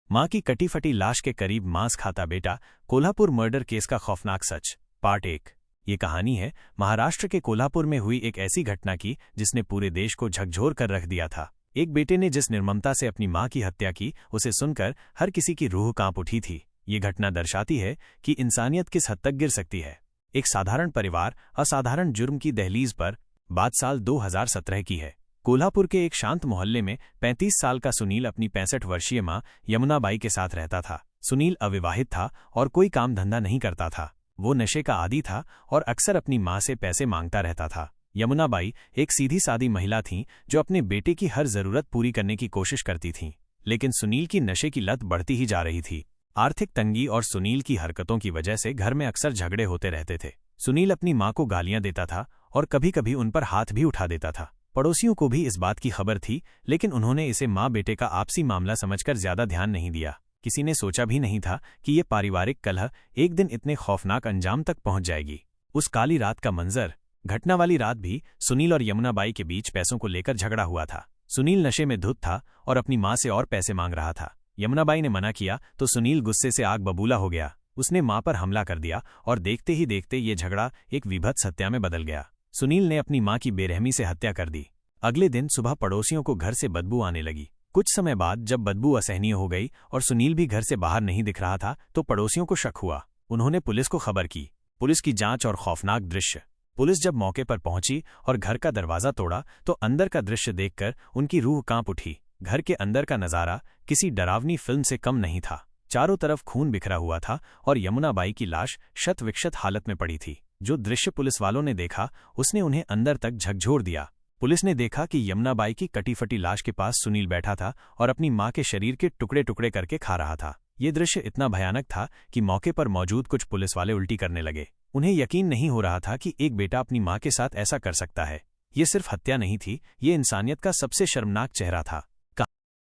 मां की कटी फटी लाश के करीब मांस खाता बेटा, कोल्हापुर मर्डर केस का खौफनाक सच, पार्ट 1। ये कहानी है महाराष्ट्र के कोल्हापुर में हुई एक ऐसी घटना की जिसने पूरे देश को झकझोर कर रख दिया था। एक बेटे ने जिस निर्ममता से अपनी मां की हत्या की, उसे सुनकर हर किसी की रूह कांप उठी थी। ये घटना दर्शाती है कि इंसानियत किस हद तक गिर सकती है। एक साधारण परिवार असाधारण जुर्म की दहलीज पर। बात साल 2017 की है। कोल्हापुर के एक शांत मोहल्ले में 35 साल का सुनील अपनी 65 वर्षीय मां यमुनाबाई के साथ रहता था। सुनील अविवाहित था और कोई काम धंधा नहीं करता था। वो नशे का आदी था और अक्सर अपनी मां से पैसे मांगता रहता था। यमुनाबाई एक सीधी सादी महिला थीं जो अपने बेटे की हर जरूरत पूरी करने की कोशिश करती थीं, लेकिन सुनील की नशे की लत बढ़ती ही जा रही थी। आर्थिक तंगी और सुनील की हरकतों की वजह से घर में अक्सर झगड़े होते रहते थे। सुनील अपनी मां को गालियां देता था और कभी कभी उन पर हाथ भी उठा देता था। पड़ोसियों को भी इस बात की खबर थी, लेकिन उन्होंने इसे मां बेटे का आपसी मामला समझकर ज्यादा ध्यान नहीं दिया। किसी ने सोचा भी नहीं था कि ये पारिवारिक कलह एक दिन इतने खौफनाक अंजाम तक पहुंच जाएगी। उस काली रात का मंजर। घटना वाली रात भी सुनील और यमुनाबाई के बीच पैसों को लेकर झगड़ा हुआ था। सुनील नशे में धुत था और अपनी मां से और पैसे मांग रहा था। यमुनाबाई ने मना किया तो सुनील गुस्से से आग बबूला हो गया। उसने मां पर हमला कर दिया और देखते ही देखते ये झगड़ा एक विभत्स हत्या में बदल गया। सुनील ने अपनी मां की बेरहमी से हत्या कर दी। अगले दिन सुबह पड़ोसियों को घर से बदबू आने लगी। कुछ समय बाद जब बदबू असहनीय हो गई और सुनील भी घर से बाहर नहीं दिख रहा था, तो पड़ोसियों को शक हुआ। उन्होंने पुलिस को खबर की। पुलिस की जांच और खौफनाक दृश्य। पुलिस जब मौके पर पहुंची और घर का दरवाजा तोड़ा तो अंदर का दृश्य देखकर उनकी रूह कांप उठी। घर के अंदर का नजारा किसी डरावनी फिल्म से कम नहीं था। चारों तरफ खून बिखरा हुआ था और यमुनाबाई की लाश शत विक्षत हालत में पड़ी थी। जो दृश्य पुलिस वालों ने देखा, उसने उन्हें अंदर तक झकझोर दिया। पुलिस ने देखा कि यमुनाबाई की कटी फटी लाश के पास सुनील बैठा था और अपनी मां के शरीर के टुकड़े टुकड़े करके खा रहा था। ये दृश्य इतना भयानक था कि मौके पर मौजूद कुछ पुलिस वाले उल्टी करने लगे। उन्हें यकीन नहीं हो रहा था कि एक बेटा अपनी मां के साथ ऐसा कर सकता है। ये सिर्फ हत्या नहीं थी, ये इंसानियत का सबसे शर्मनाक चेहरा था।